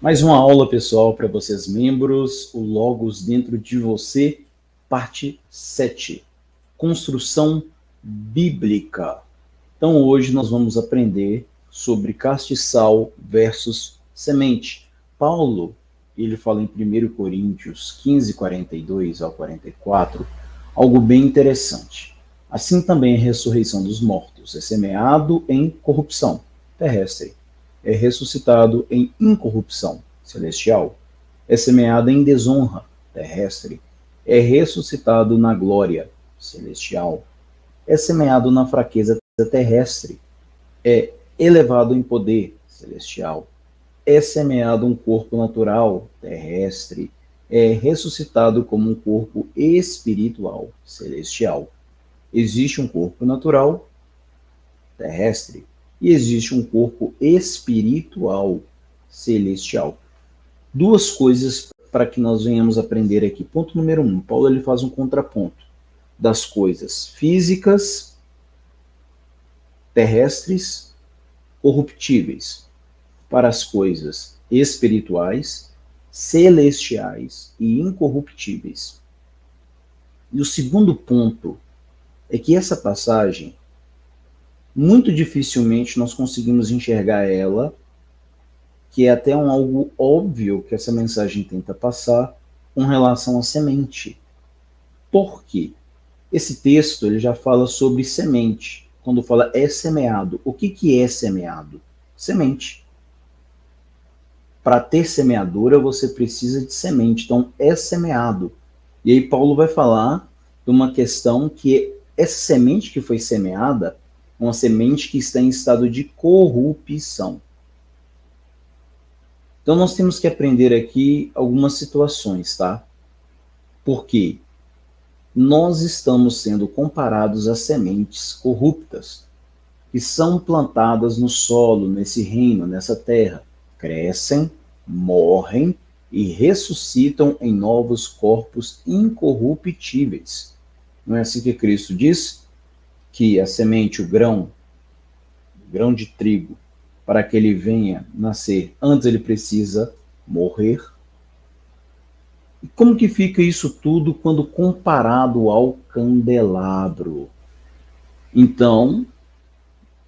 Mais uma aula, pessoal, para vocês membros, o Logos dentro de você, parte 7, construção bíblica. Então, hoje nós vamos aprender sobre castiçal versus semente. Paulo, ele fala em 1 Coríntios 15, 42 ao 44, algo bem interessante. Assim também a ressurreição dos mortos é semeado em corrupção terrestre, é ressuscitado em incorrupção celestial, é semeado em desonra terrestre, é ressuscitado na glória celestial, é semeado na fraqueza terrestre, é elevado em poder celestial, é semeado um corpo natural terrestre, é ressuscitado como um corpo espiritual celestial. Existe um corpo natural terrestre e existe um corpo espiritual celestial. Duas coisas para que nós venhamos aprender aqui. Ponto número 1, Paulo ele faz um contraponto das coisas físicas, terrestres, corruptíveis, para as coisas espirituais, celestiais e incorruptíveis. E o segundo ponto é que essa passagem, muito dificilmente nós conseguimos enxergar ela, que é até algo óbvio que essa mensagem tenta passar com relação à semente. Por quê? Esse texto ele já fala sobre semente. Quando fala é semeado, o que é semeado? Semente. Para ter semeadura, você precisa de semente. Então, é semeado. E aí Paulo vai falar de uma questão que essa semente que foi semeada é uma semente que está em estado de corrupção. Então, nós temos que aprender aqui algumas situações, tá? Porque nós estamos sendo comparados a sementes corruptas que são plantadas no solo, nesse reino, nessa terra, crescem, morrem e ressuscitam em novos corpos incorruptíveis. Não é assim que Cristo diz? Que a semente, o grão de trigo, para que ele venha nascer, antes ele precisa morrer. E como que fica isso tudo quando comparado ao candelabro? Então,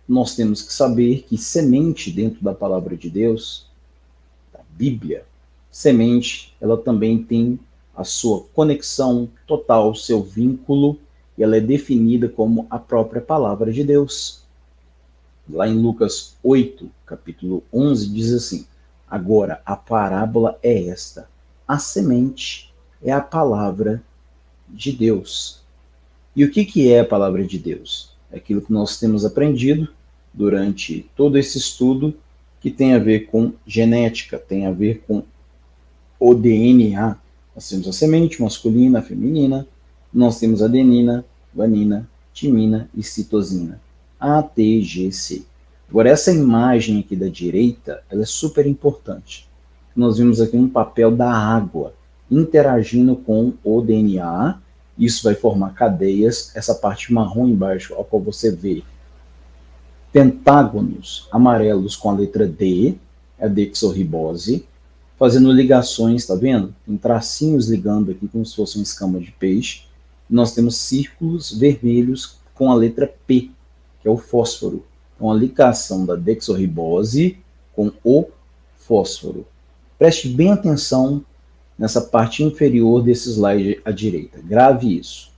nós temos que saber que semente dentro da palavra de Deus, da Bíblia, semente, ela também tem a sua conexão total, seu vínculo, e ela é definida como a própria palavra de Deus. Lá em Lucas 8, capítulo 11, diz assim: agora a parábola é esta: a semente é a palavra de Deus. E o que é a palavra de Deus? É aquilo que nós temos aprendido durante todo esse estudo, que tem a ver com genética, tem a ver com o DNA. Nós temos a semente masculina, feminina, nós temos adenina, guanina, timina e citosina. ATGC. Agora, essa imagem aqui da direita, ela é super importante. Nós vimos aqui um papel da água interagindo com o DNA. Isso vai formar cadeias. Essa parte marrom embaixo, ao qual você vê pentágonos amarelos com a letra D, é a dexorribose, fazendo ligações, tá vendo? Tem tracinhos ligando aqui como se fosse uma escama de peixe. Nós temos círculos vermelhos com a letra P, que é o fósforo. Então, a ligação da dexorribose com o fósforo. Preste bem atenção nessa parte inferior desse slide à direita. Grave isso.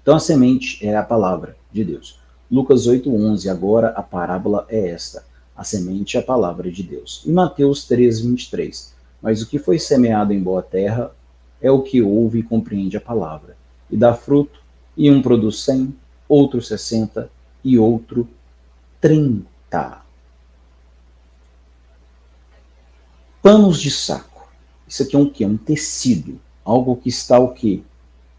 Então, a semente é a palavra de Deus. Lucas 8:11, agora a parábola é esta: a semente é a palavra de Deus. E Mateus 3:23, mas o que foi semeado em boa terra é o que ouve e compreende a palavra, e dá fruto, e um produz 100, outro 60 e outro 30. Panos de saco. Isso aqui é um quê? Um tecido. Algo que está o quê?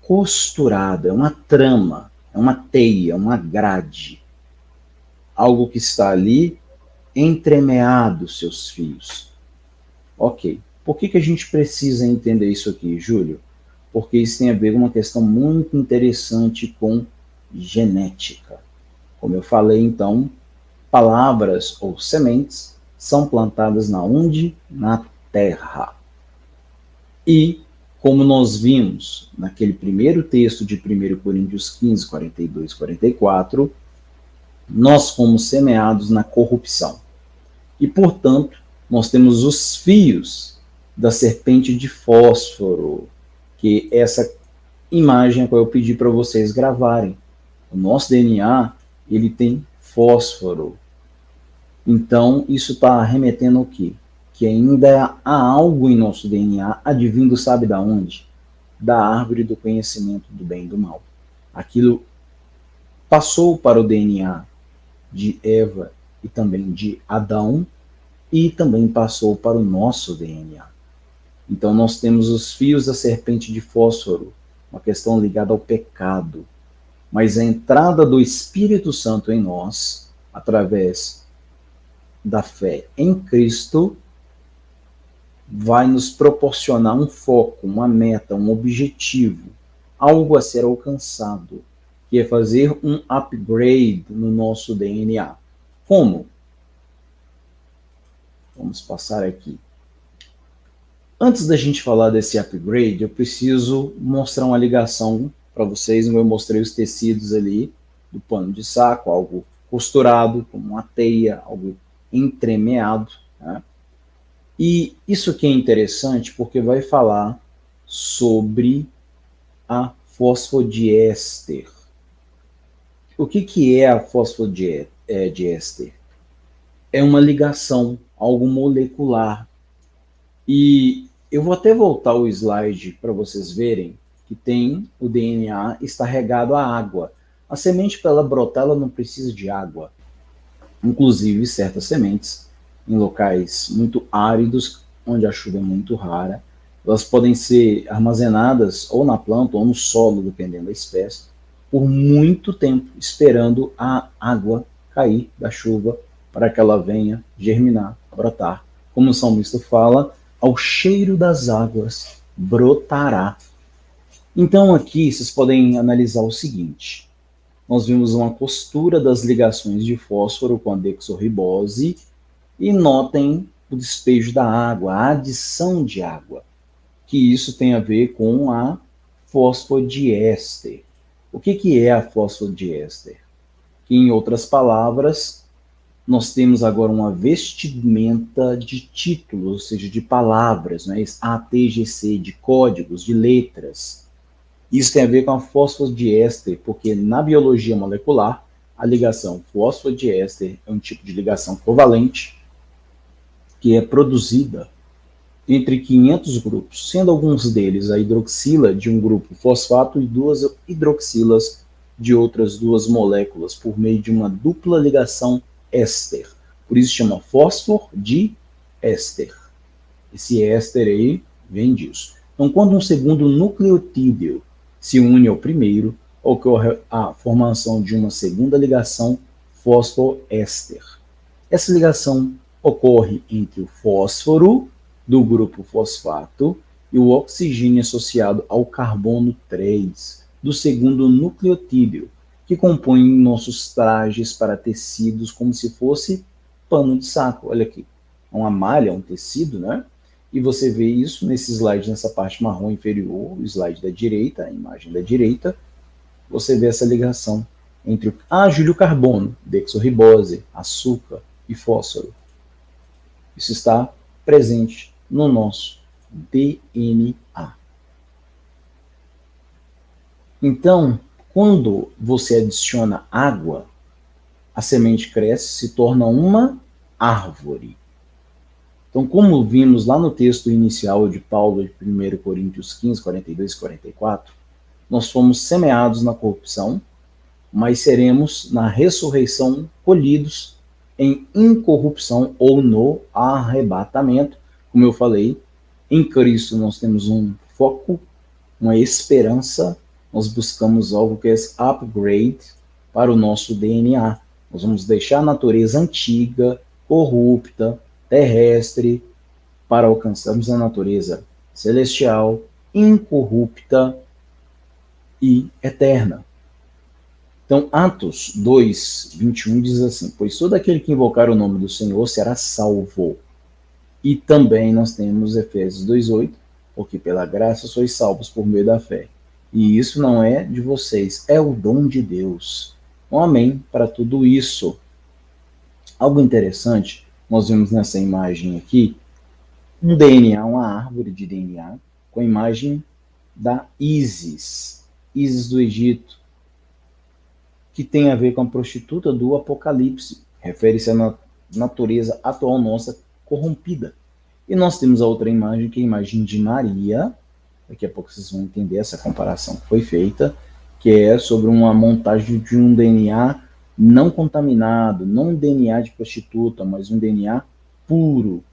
Costurado, é uma trama, é uma teia, uma grade. Algo que está ali entremeado, seus fios. Ok. Por que a gente precisa entender isso aqui, Júlio? Porque isso tem a ver com uma questão muito interessante com genética. Como eu falei, então, palavras ou sementes são plantadas na onde? Na terra. E, como nós vimos naquele primeiro texto de 1 Coríntios 15, 42, 44, nós fomos semeados na corrupção. E, portanto, nós temos os fios da serpente de fósforo, que essa imagem é que eu pedi para vocês gravarem. O nosso DNA, ele tem fósforo. Então, isso está remetendo ao quê? Que ainda há algo em nosso DNA advindo, sabe da onde? Da árvore do conhecimento do bem e do mal. Aquilo passou para o DNA de Eva e também de Adão, e também passou para o nosso DNA. Então nós temos os fios da serpente de fósforo, uma questão ligada ao pecado. Mas a entrada do Espírito Santo em nós, através da fé em Cristo, vai nos proporcionar um foco, uma meta, um objetivo, algo a ser alcançado, que é fazer um upgrade no nosso DNA. Como? Vamos passar aqui. Antes da gente falar desse upgrade, eu preciso mostrar uma ligação para vocês. Eu mostrei os tecidos ali do pano de saco, algo costurado, como uma teia, algo entremeado. Né? E isso aqui é interessante porque vai falar sobre a fosfodiéster. O que é a fosfodiéster? É uma ligação, algo molecular. E eu vou até voltar o slide para vocês verem que tem o DNA está regado a água. A semente, para ela brotar, ela não precisa de água. Inclusive, certas sementes, em locais muito áridos, onde a chuva é muito rara, elas podem ser armazenadas ou na planta ou no solo, dependendo da espécie, por muito tempo, esperando a água cair da chuva para que ela venha germinar, brotar. Como o salmista fala, ao cheiro das águas brotará. Então aqui vocês podem analisar o seguinte. Nós vimos uma costura das ligações de fósforo com a dexorribose e notem o despejo da água, a adição de água, que isso tem a ver com a fosfodiéster. O que é a fosfodiéster? Que, em outras palavras, nós temos agora uma vestimenta de títulos, ou seja, de palavras, né? ATGC, de códigos, de letras. Isso tem a ver com a fosfodiéster, porque na biologia molecular, a ligação fosfodiéster é um tipo de ligação covalente que é produzida entre 500 grupos, sendo alguns deles a hidroxila de um grupo fosfato e duas hidroxilas de outras duas moléculas, por meio de uma dupla ligação éster. Por isso chama fosfodiéster. Esse éster aí vem disso. Então, quando um segundo nucleotídeo se une ao primeiro, ocorre a formação de uma segunda ligação fosfoéster. Essa ligação ocorre entre o fósforo do grupo fosfato e o oxigênio associado ao carbono 3 do segundo nucleotídeo, que compõe nossos trajes para tecidos como se fosse pano de saco. Olha aqui, uma malha, um tecido, né? E você vê isso nesse slide, nessa parte marrom inferior, o slide da direita, a imagem da direita, você vê essa ligação entre o ágio e o carbono, dexorribose, açúcar e fósforo. Isso está presente no nosso DNA. Então, quando você adiciona água, a semente cresce, se torna uma árvore. Então, como vimos lá no texto inicial de Paulo, de 1 Coríntios 15, 42 e 44, nós fomos semeados na corrupção, mas seremos na ressurreição colhidos em incorrupção ou no arrebatamento. Como eu falei, em Cristo nós temos um foco, uma esperança, nós buscamos algo que é esse upgrade para o nosso DNA. Nós vamos deixar a natureza antiga, corrupta, terrestre, para alcançarmos a natureza celestial, incorrupta e eterna. Então, Atos 2, 21 diz assim: pois todo aquele que invocar o nome do Senhor será salvo. E também nós temos Efésios 2,8, porque pela graça sois salvos por meio da fé. E isso não é de vocês, é o dom de Deus. Um amém para tudo isso. Algo interessante, nós vemos nessa imagem aqui, um DNA, uma árvore de DNA, com a imagem da Ísis, Ísis do Egito, que tem a ver com a prostituta do Apocalipse, refere-se à natureza atual nossa corrompida. E nós temos a outra imagem, que é a imagem de Maria, daqui a pouco vocês vão entender essa comparação que foi feita, que é sobre uma montagem de um DNA não contaminado, não um DNA de prostituta, mas um DNA puro,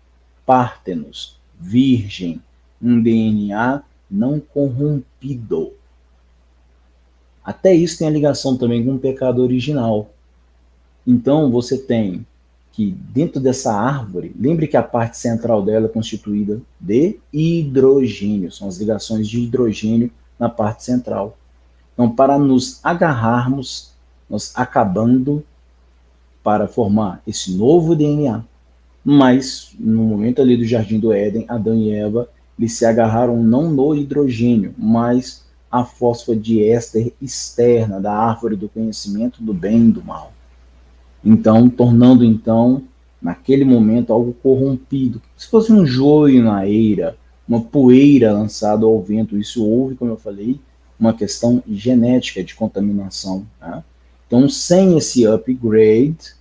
pártenos, virgem, um DNA não corrompido. Até isso tem a ligação também com o pecado original. Então você tem que dentro dessa árvore, lembre que a parte central dela é constituída de hidrogênio, são as ligações de hidrogênio na parte central. Então, para nos agarrarmos, nós acabando para formar esse novo DNA. Mas, no momento ali do Jardim do Éden, Adão e Eva, eles se agarraram não no hidrogênio, mas a fosfodiéster externa da árvore do conhecimento do bem e do mal. Então, tornando então, naquele momento, algo corrompido. Se fosse um joio na eira, uma poeira lançada ao vento, isso houve, como eu falei, uma questão genética de contaminação. Tá? Então, sem esse upgrade,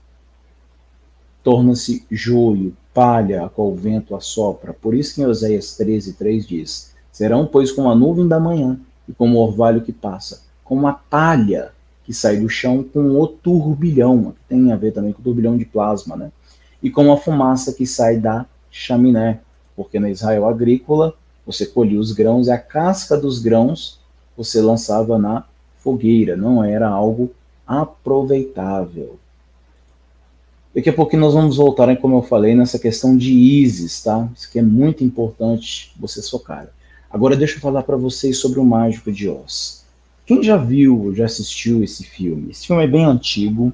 torna-se joio, palha, a qual o vento assopra. Por isso que em Oséias 13:3 diz: serão, pois, como a nuvem da manhã e como o orvalho que passa, como a palha que sai do chão com o turbilhão, que tem a ver também com o turbilhão de plasma, né? E como a fumaça que sai da chaminé, porque na Israel agrícola você colhia os grãos e a casca dos grãos você lançava na fogueira, não era algo aproveitável. Daqui a pouquinho nós vamos voltar, como eu falei, nessa questão de Ísis, tá? Isso que é muito importante vocês focarem. Agora deixa eu falar para vocês sobre o Mágico de Oz. Quem já viu, já assistiu esse filme? Esse filme é bem antigo.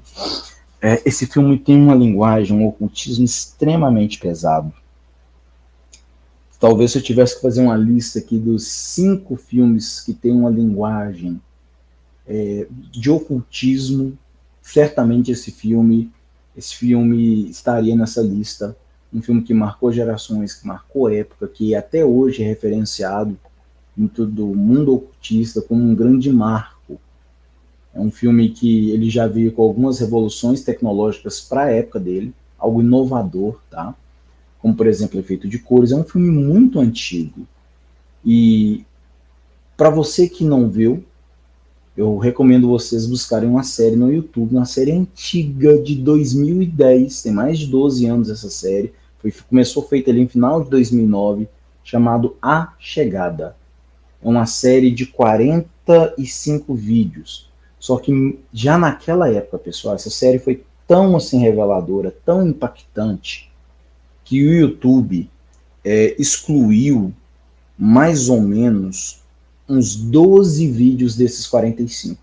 Esse filme tem uma linguagem, um ocultismo extremamente pesado. Talvez se eu tivesse que fazer uma lista aqui dos 5 filmes que tem uma linguagem de ocultismo, certamente esse filme estaria nessa lista. Um filme que marcou gerações, que marcou época, que até hoje é referenciado em todo o mundo ocultista como um grande marco. É um filme que ele já veio com algumas revoluções tecnológicas para a época dele, algo inovador, tá? Como, por exemplo, efeito de cores. É um filme muito antigo. E para você que não viu, eu recomendo vocês buscarem uma série no YouTube, uma série antiga de 2010, tem mais de 12 anos essa série, começou feita ali no final de 2009, chamado A Chegada. É uma série de 45 vídeos. Só que já naquela época, pessoal, essa série foi tão assim reveladora, tão impactante, que o YouTube excluiu mais ou menos uns 12 vídeos desses 45.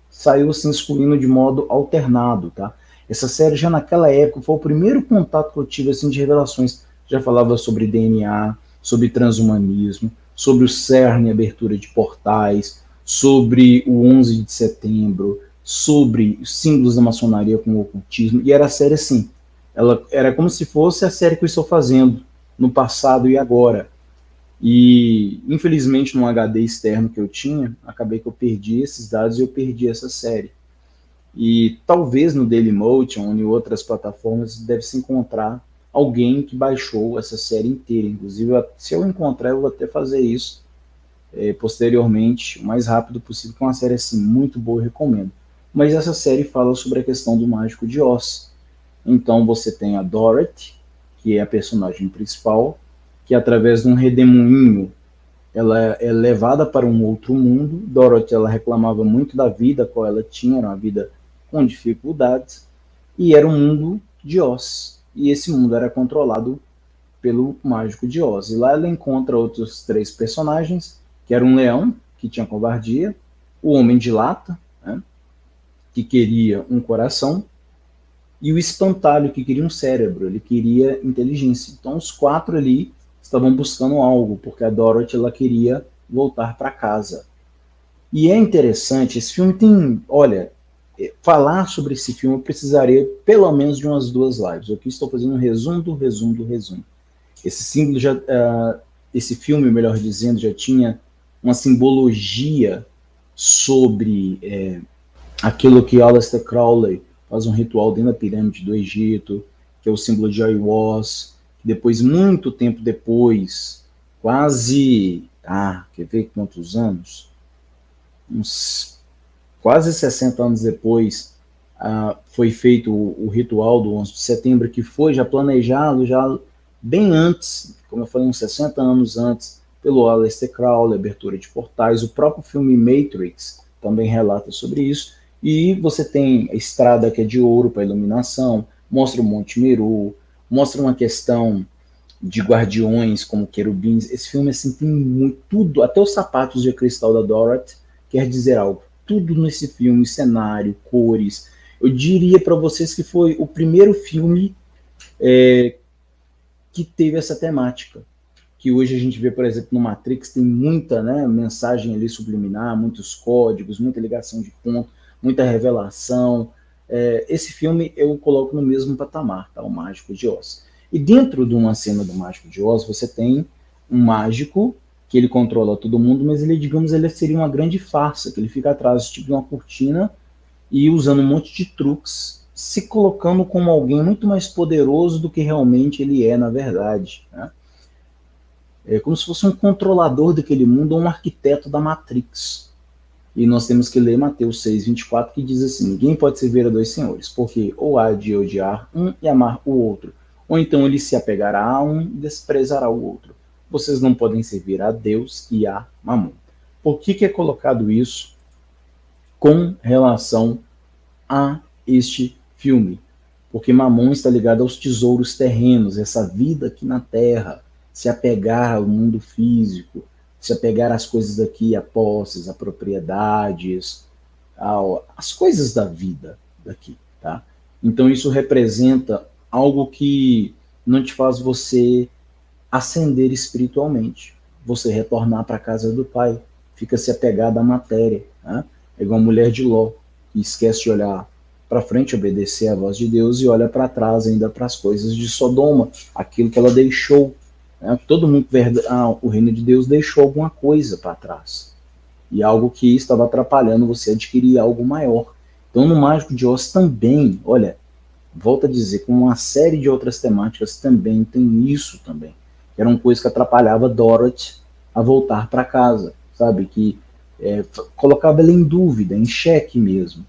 Saiu assim excluindo de modo alternado, tá? Essa série já naquela época foi o primeiro contato que eu tive assim de revelações. Já falava sobre DNA, sobre transhumanismo, sobre o CERN, abertura de portais, sobre o 11 de setembro, sobre os símbolos da maçonaria com o ocultismo. E era a série assim, ela era como se fosse a série que eu estou fazendo no passado e agora. E, infelizmente, no HD externo que eu tinha, acabei que eu perdi esses dados e eu perdi essa série. E talvez no Dailymotion ou em outras plataformas deve-se encontrar alguém que baixou essa série inteira. Inclusive, se eu encontrar, eu vou até fazer isso posteriormente, o mais rápido possível, que é uma série assim, muito boa, eu recomendo. Mas essa série fala sobre a questão do Mágico de Oz. Então você tem a Dorothy, que é a personagem principal, que através de um redemoinho ela é levada para um outro mundo. Dorothy ela reclamava muito da vida qual ela tinha, era uma vida com dificuldades, e era um mundo de Oz. E esse mundo era controlado pelo Mágico de Oz. E lá ela encontra outros 3 personagens, que era um leão, que tinha covardia, o Homem de Lata, né? que queria um coração, e o espantalho, que queria um cérebro, ele queria inteligência. Então os quatro ali estavam buscando algo, porque a Dorothy ela queria voltar para casa. E é interessante, esse filme tem, olha, falar sobre esse filme eu precisaria pelo menos de umas 2 lives. Eu aqui estou fazendo um resumo do resumo do resumo. Esse símbolo já, esse filme, melhor dizendo, já tinha uma simbologia sobre aquilo que Aleister Crowley faz um ritual dentro da pirâmide do Egito, que é o símbolo de Aiwass, que depois, muito tempo depois, quase, quer ver quantos anos? Uns quase 60 anos depois, foi feito o ritual do 11 de setembro, que foi já planejado já bem antes, como eu falei, uns 60 anos antes, pelo Aleister Crowley, abertura de portais. O próprio filme Matrix também relata sobre isso. E você tem a estrada que é de ouro para iluminação, mostra o Monte Meru, mostra uma questão de guardiões como querubins. Esse filme assim, tem muito, tudo, até os sapatos de cristal da Dorothy quer dizer algo. Tudo nesse filme, cenário, cores. Eu diria para vocês que foi o primeiro filme que teve essa temática. Que hoje a gente vê, por exemplo, no Matrix, tem muita, né, mensagem ali subliminar, muitos códigos, muita ligação de ponto, muita revelação. Esse filme eu coloco no mesmo patamar, tá? O Mágico de Oz. E dentro de uma cena do Mágico de Oz, você tem um mágico que ele controla todo mundo, mas ele, digamos, ele seria uma grande farsa, que ele fica atrás tipo de uma cortina e usando um monte de truques, se colocando como alguém muito mais poderoso do que realmente ele é na verdade, né? É como se fosse um controlador daquele mundo ou um arquiteto da Matrix. E nós temos que ler Mateus 6:24, que diz assim: ninguém pode servir a dois senhores, porque ou há de odiar um e amar o outro, ou então ele se apegará a um e desprezará o outro. Vocês não podem servir a Deus e a Mamon. Por que é colocado isso com relação a este filme? Porque Mamon está ligado aos tesouros terrenos, essa vida aqui na Terra, se apegar ao mundo físico, se apegar às coisas daqui, a posses, a propriedades, as coisas da vida daqui, tá? Então isso representa algo que não te faz você ascender espiritualmente, você retornar para a casa do Pai, fica se apegado à matéria, né? É igual a mulher de Ló, que esquece de olhar para frente, obedecer à voz de Deus e olha para trás ainda para as coisas de Sodoma, aquilo que ela deixou. Né? Todo mundo, o reino de Deus deixou alguma coisa para trás. E algo que estava atrapalhando você adquirir algo maior. Então no Mágico de Oz também, olha, volto a dizer, com uma série de outras temáticas também tem isso também. Era uma coisa que atrapalhava Dorothy a voltar para casa, sabe? Que colocava ela em dúvida, em xeque mesmo.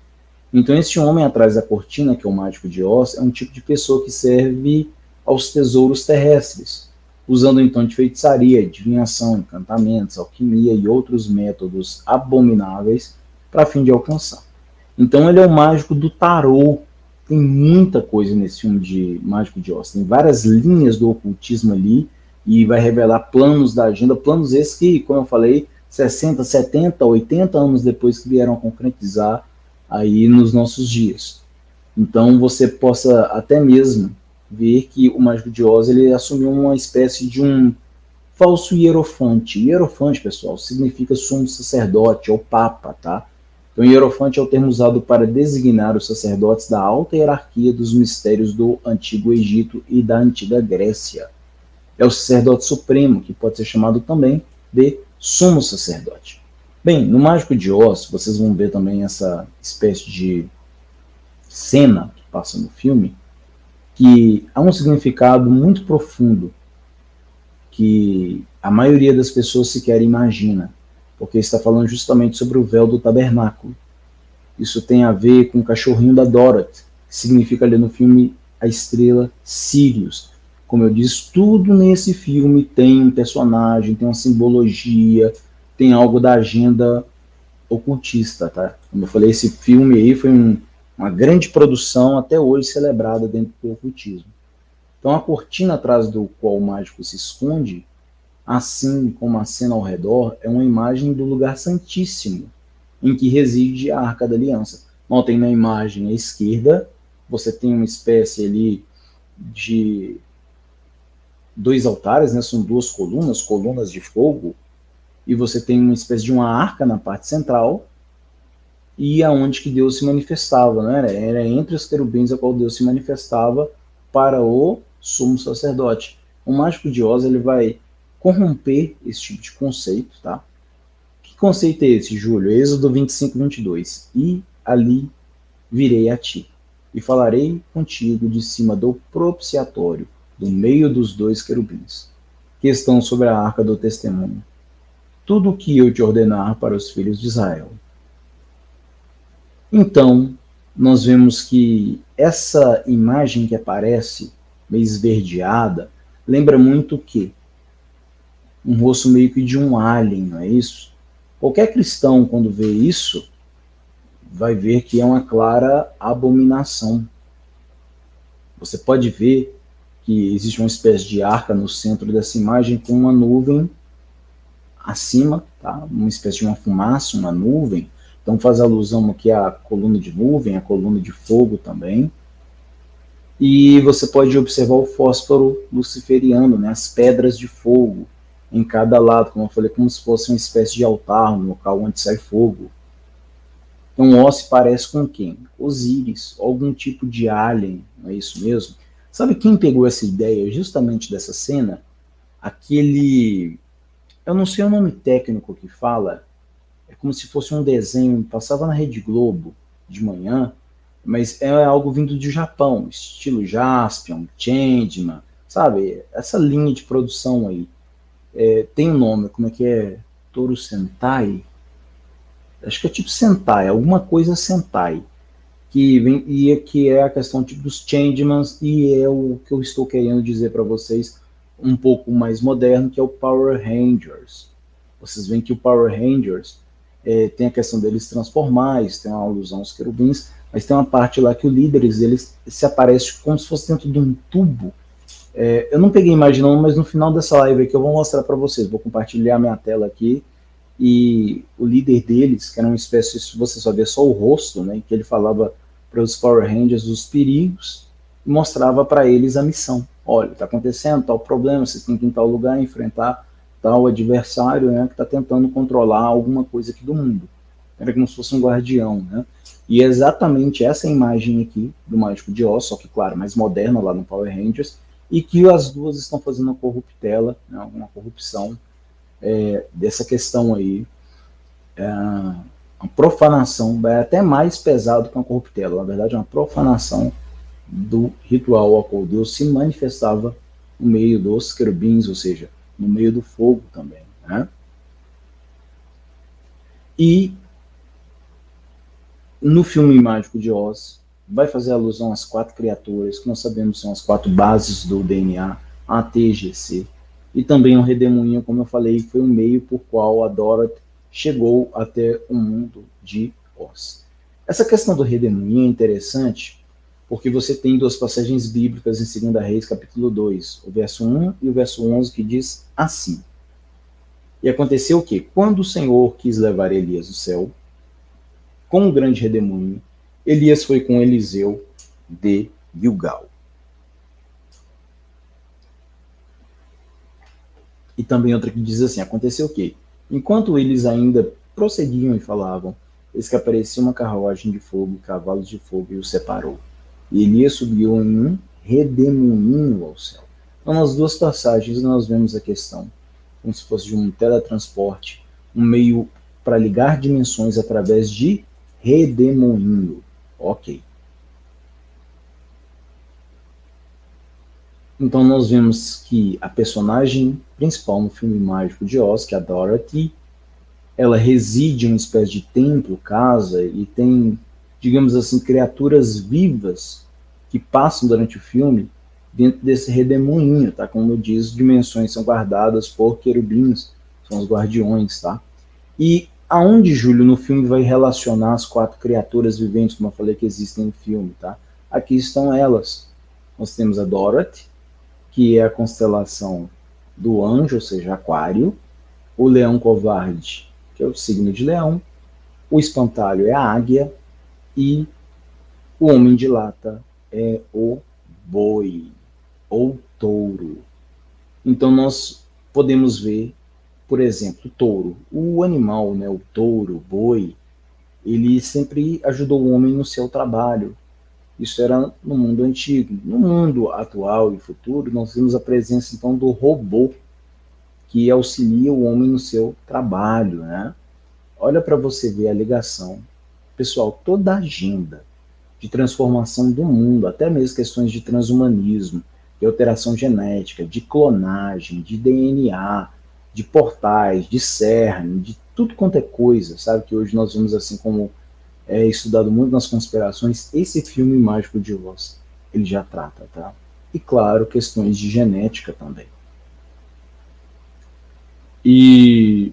Então esse homem atrás da cortina, que é o Mágico de Oz, é um tipo de pessoa que serve aos tesouros terrestres, usando então de feitiçaria, adivinhação, encantamentos, alquimia e outros métodos abomináveis para fim de alcançar. Então ele é o mágico do tarô. Tem muita coisa nesse filme de Mágico de Oz. Tem várias linhas do ocultismo ali e vai revelar planos da agenda, planos esses que, como eu falei, 60, 70, 80 anos depois que vieram a concretizar aí nos nossos dias. Então você possa até mesmo ver que o Mágico de Oz ele assumiu uma espécie de um falso hierofante. Hierofante, pessoal, significa sumo sacerdote ou papa, tá? Então, hierofante é o termo usado para designar os sacerdotes da alta hierarquia dos mistérios do Antigo Egito e da Antiga Grécia. É o sacerdote supremo, que pode ser chamado também de sumo sacerdote. Bem, no Mágico de Oz, vocês vão ver também essa espécie de cena que passa no filme, que há um significado muito profundo que a maioria das pessoas sequer imagina, porque está falando justamente sobre o véu do tabernáculo. Isso tem a ver com o cachorrinho da Dorothy, que significa ali no filme a estrela Sirius. Como eu disse, tudo nesse filme tem um personagem, tem uma simbologia, tem algo da agenda ocultista, tá? Como eu falei, esse filme aí foi uma grande produção até hoje celebrada dentro do ocultismo. Então a cortina atrás do qual o mágico se esconde, assim como a cena ao redor, é uma imagem do lugar santíssimo, em que reside a Arca da Aliança. Notem na imagem à esquerda, você tem uma espécie ali de dois altares, né? São duas colunas, colunas de fogo, e você tem uma espécie de uma arca na parte central, e aonde que Deus se manifestava, né? Era entre os querubins a qual Deus se manifestava para o sumo sacerdote. O Mágico de Oz ele vai corromper esse tipo de conceito, tá? Que conceito é esse, Júlio? Êxodo 25, 22. E ali virei a ti, e falarei contigo de cima do propiciatório, do meio dos dois querubins, que estão sobre a arca do testemunho. Tudo o que eu te ordenar para os filhos de Israel. Então, nós vemos que essa imagem que aparece, meio esverdeada, lembra muito o quê? Um rosto meio que de um alien, não é isso? Qualquer cristão, quando vê isso, vai ver que é uma clara abominação. Você pode ver que existe uma espécie de arca no centro dessa imagem com uma nuvem acima, tá? Uma espécie de uma fumaça, uma nuvem. Então faz alusão aqui à coluna de nuvem, à coluna de fogo também. E você pode observar o fósforo luciferiano, né? As pedras de fogo em cada lado, como eu falei, como se fosse uma espécie de altar, um local onde sai fogo. Então, Ó se parece com quem? Osíris, algum tipo de alien, não é isso mesmo? Sabe quem pegou essa ideia justamente dessa cena? Aquele. Eu não sei o nome técnico que fala, é como se fosse um desenho, passava na Rede Globo de manhã, mas é algo vindo do Japão, estilo Jaspion, Changeman, sabe? Essa linha de produção aí. Tem um nome, como é que é? Toru Sentai? Acho que é tipo Sentai, alguma coisa Sentai. Que vem e que é a questão tipo dos Changemans e é o que eu estou querendo dizer para vocês um pouco mais moderno, que é o Power Rangers. Vocês veem que o Power Rangers tem a questão deles transformais, tem uma alusão aos querubins, mas tem uma parte lá que o líderes deles se aparece como se fosse dentro de um tubo. Eu não peguei imaginando, mas no final dessa live aqui eu vou mostrar para vocês, vou compartilhar minha tela aqui e o líder deles, que era uma espécie, você só vê só o rosto, né, que ele falava para os Power Rangers os perigos e mostrava para eles a missão. Olha, está acontecendo tal problema, vocês têm que ir em tal lugar, enfrentar tal adversário, né, que está tentando controlar alguma coisa aqui do mundo. Era como se fosse um guardião, né? E é exatamente essa imagem aqui do Mágico de Oz, só que, claro, mais moderna lá no Power Rangers, e que as duas estão fazendo uma corruptela, né, uma corrupção dessa questão aí, uma profanação, é até mais pesado que uma corruptela, na verdade é uma profanação do ritual ao qual Deus se manifestava no meio dos querubins, ou seja, no meio do fogo também, né? E no filme Mágico de Oz, vai fazer alusão às quatro criaturas, que nós sabemos são as quatro bases do DNA, a TGC, e também o redemoinho, como eu falei, foi o meio por qual a Dorothy chegou até o mundo de Oz. Essa questão do redemoinho é interessante, porque você tem duas passagens bíblicas em 2 Reis, capítulo 2, o verso 1 e o verso 11, que diz assim: E aconteceu o quê? Quando o Senhor quis levar Elias do céu, com um grande redemoinho, Elias foi com Eliseu de Gilgal. E também outra que diz assim: aconteceu o quê? Enquanto eles ainda prosseguiam e falavam, eis que apareceu uma carruagem de fogo e cavalos de fogo e os separou. E Elias subiu em um redemoinho ao céu. Então, nas duas passagens, nós vemos a questão como se fosse de um teletransporte, um meio para ligar dimensões através de redemoinho. Ok. Então nós vemos que a personagem principal no filme Mágico de Oz, que é a Dorothy, ela reside em uma espécie de templo, casa, e tem, digamos assim, criaturas vivas que passam durante o filme dentro desse redemoinho, tá? Como diz, dimensões são guardadas por querubins, são os guardiões, tá? E aonde, Júlio, no filme vai relacionar as quatro criaturas viventes, como eu falei que existem no filme, tá? Aqui estão elas. Nós temos a Dorothy, que é a constelação do anjo, ou seja, Aquário, o leão covarde, que é o signo de leão, o espantalho é a águia, e o homem de lata é o boi ou touro. Então nós podemos ver, por exemplo, o touro. O animal, né, o touro, o boi, ele sempre ajudou o homem no seu trabalho. Isso era no mundo antigo. No mundo atual e futuro, nós temos a presença então do robô, que auxilia o homem no seu trabalho, né? Olha para você ver a ligação. Pessoal, toda a agenda de transformação do mundo, até mesmo questões de transhumanismo, de alteração genética, de clonagem, de DNA, de portais, de CERN, de tudo quanto é coisa, sabe? Que hoje nós vemos assim como é estudado muito nas conspirações. Esse filme Mágico de Oz, ele já trata, tá? E claro, questões de genética também. E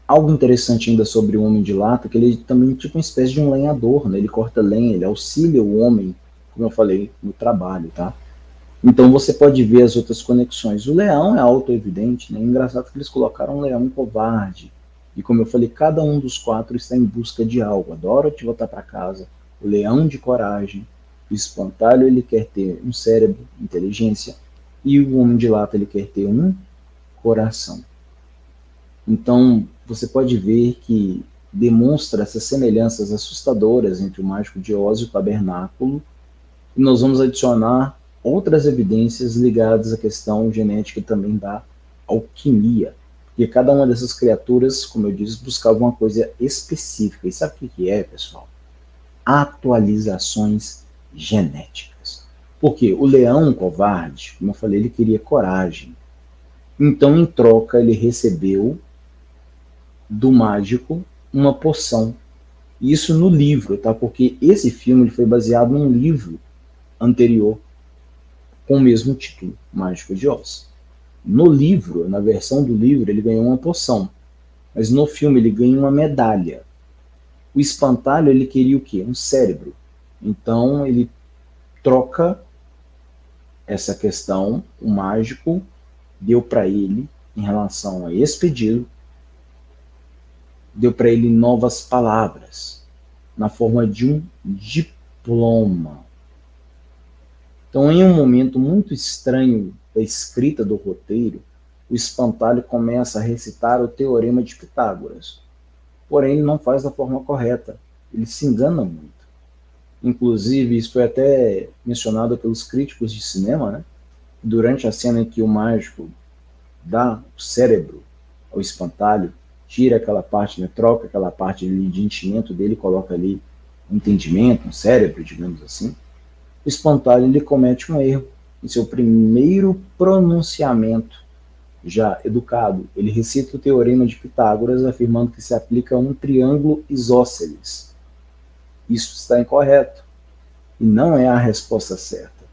algo interessante ainda sobre o Homem de Lata, que ele também é tipo uma espécie de um lenhador, né? Ele corta lenha, ele auxilia o homem, como eu falei, no trabalho, tá? Então você pode ver as outras conexões. O leão é auto-evidente, né? Engraçado que eles colocaram um leão covarde. E como eu falei, cada um dos quatro está em busca de algo. A Dorothy voltar para casa, o leão de coragem, o espantalho ele quer ter um cérebro, inteligência, e o homem de lata ele quer ter um coração. Então, você pode ver que demonstra essas semelhanças assustadoras entre o Mágico de Oz e o Tabernáculo, e nós vamos adicionar outras evidências ligadas à questão genética e também da alquimia. Porque cada uma dessas criaturas, como eu disse, buscava uma coisa específica. E sabe o que é, pessoal? Atualizações genéticas. Porque o leão covarde, como eu falei, ele queria coragem. Então, em troca, ele recebeu do mágico uma poção. Isso no livro, tá? Porque esse filme ele foi baseado num livro anterior com o mesmo título, Mágico de Oz. No livro, na versão do livro, ele ganhou uma poção, mas no filme ele ganha uma medalha. O espantalho ele queria o quê? Um cérebro. Então ele troca essa questão, o mágico deu para ele em relação a esse pedido, deu para ele novas palavras na forma de um diploma. Então, em um momento muito estranho da escrita do roteiro, o espantalho começa a recitar o teorema de Pitágoras. Porém, ele não faz da forma correta. Ele se engana muito. Inclusive, isso foi até mencionado pelos críticos de cinema, né? Durante a cena em que o mágico dá o cérebro ao espantalho, tira aquela parte, né, troca aquela parte de enchimento dele, coloca ali um entendimento, um cérebro, digamos assim, o espantalho ele comete um erro em seu primeiro pronunciamento, já educado. Ele recita o teorema de Pitágoras, afirmando que se aplica a um triângulo isósceles. Isso está incorreto. E não é a resposta certa,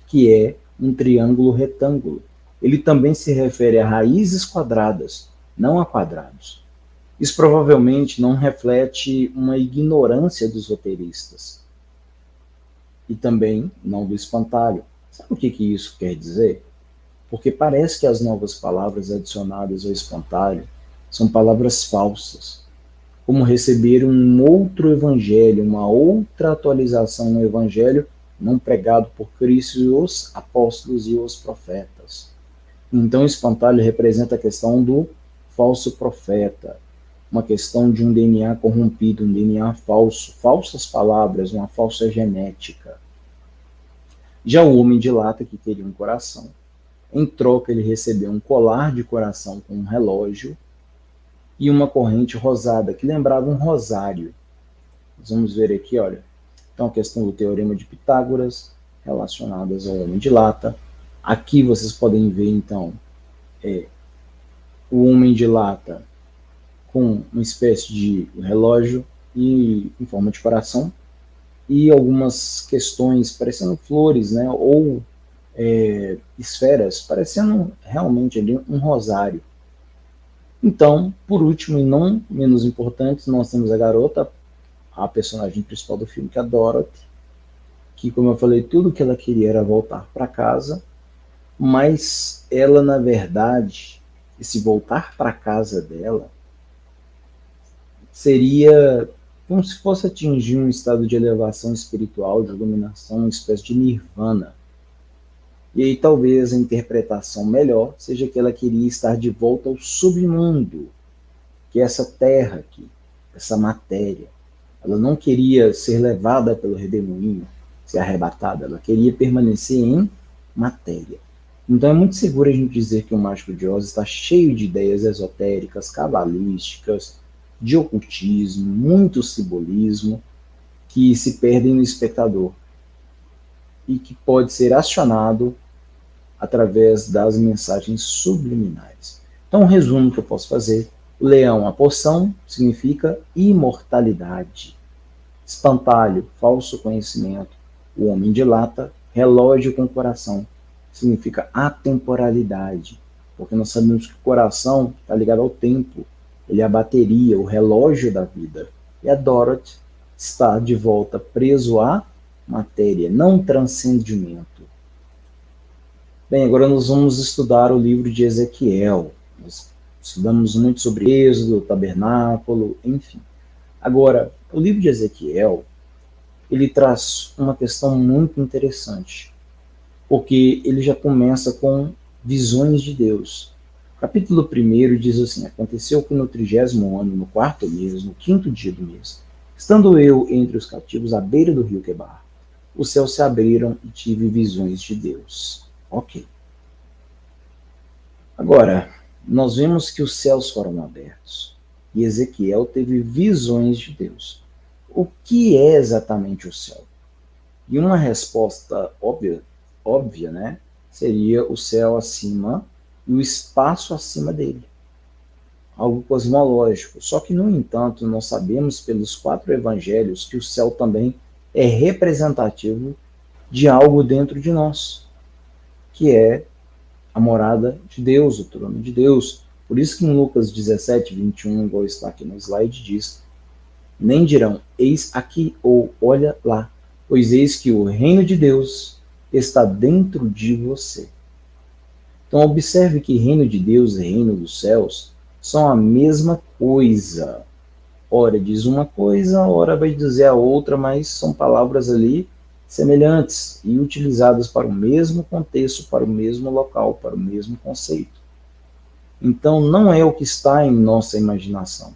que é um triângulo retângulo. Ele também se refere a raízes quadradas, não a quadrados. Isso provavelmente não reflete uma ignorância dos roteiristas, e também não do espantalho. Sabe o que isso quer dizer? Porque parece que as novas palavras adicionadas ao espantalho são palavras falsas, como receber um outro evangelho, uma outra atualização no evangelho não pregado por Cristo e os apóstolos e os profetas. Então o espantalho representa a questão do falso profeta, uma questão de um DNA corrompido, um DNA falso, falsas palavras, uma falsa genética. Já o homem de lata, que queria um coração, em troca ele recebeu um colar de coração com um relógio e uma corrente rosada, que lembrava um rosário. Nós vamos ver aqui, olha, então a questão do teorema de Pitágoras, relacionadas ao homem de lata. Aqui vocês podem ver, então, o homem de lata com uma espécie de relógio e em forma de coração, e algumas questões parecendo flores, né, ou esferas, parecendo realmente ali um rosário. Então, por último e não menos importante, nós temos a garota, a personagem principal do filme, que é a Dorothy, que, como eu falei, tudo que ela queria era voltar para casa, mas ela, na verdade, esse voltar para casa dela seria como se fosse atingir um estado de elevação espiritual, de iluminação, uma espécie de nirvana. E aí talvez a interpretação melhor seja que ela queria estar de volta ao submundo, que é essa terra aqui, essa matéria. Ela não queria ser levada pelo redemoinho, ser arrebatada, ela queria permanecer em matéria. Então é muito seguro a gente dizer que o Mágico de Oz está cheio de ideias esotéricas, cabalísticas, de ocultismo, muito simbolismo, que se perdem no espectador e que pode ser acionado através das mensagens subliminares. Então, um resumo que eu posso fazer: o leão, a poção, significa imortalidade. Espantalho, falso conhecimento. O homem de lata, relógio com coração, significa atemporalidade, porque nós sabemos que o coração está ligado ao tempo, ele é a bateria, o relógio da vida. E a Dorothy está de volta preso à matéria, não transcendimento. Bem, agora nós vamos estudar o livro de Ezequiel. Nós estudamos muito sobre Êxodo, Tabernáculo, enfim. Agora, o livro de Ezequiel, ele traz uma questão muito interessante, porque ele já começa com visões de Deus. O capítulo 1 diz assim: aconteceu que no 30º ano, no 4º mês, no 5º dia do mês, estando eu entre os cativos à beira do rio Quebar, os céus se abriram e tive visões de Deus. Ok. Agora, nós vemos que os céus foram abertos e Ezequiel teve visões de Deus. O que é exatamente o céu? E uma resposta óbvia, né, seria o céu acima e o espaço acima dele. Algo cosmológico. Só que, no entanto, nós sabemos pelos 4 evangelhos que o céu também é representativo de algo dentro de nós, que é a morada de Deus, o trono de Deus. Por isso que em Lucas 17, 21, igual está aqui no slide, diz: nem dirão, eis aqui, ou olha lá, pois eis que o reino de Deus está dentro de você. Então observe que reino de Deus e reino dos céus são a mesma coisa. Ora diz uma coisa, ora vai dizer a outra, mas são palavras ali semelhantes e utilizadas para o mesmo contexto, para o mesmo local, para o mesmo conceito. Então não é o que está em nossa imaginação,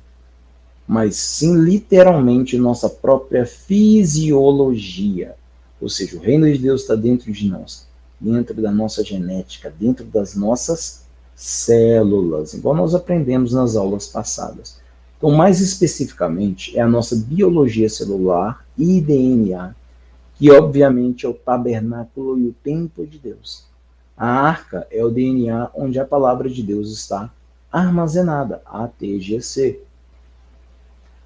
mas sim literalmente nossa própria fisiologia. Ou seja, o reino de Deus está dentro de nós, dentro da nossa genética, dentro das nossas células, igual nós aprendemos nas aulas passadas. Então, mais especificamente, é a nossa biologia celular e DNA, que obviamente é o tabernáculo e o templo de Deus. A arca é o DNA onde a palavra de Deus está armazenada, ATGC.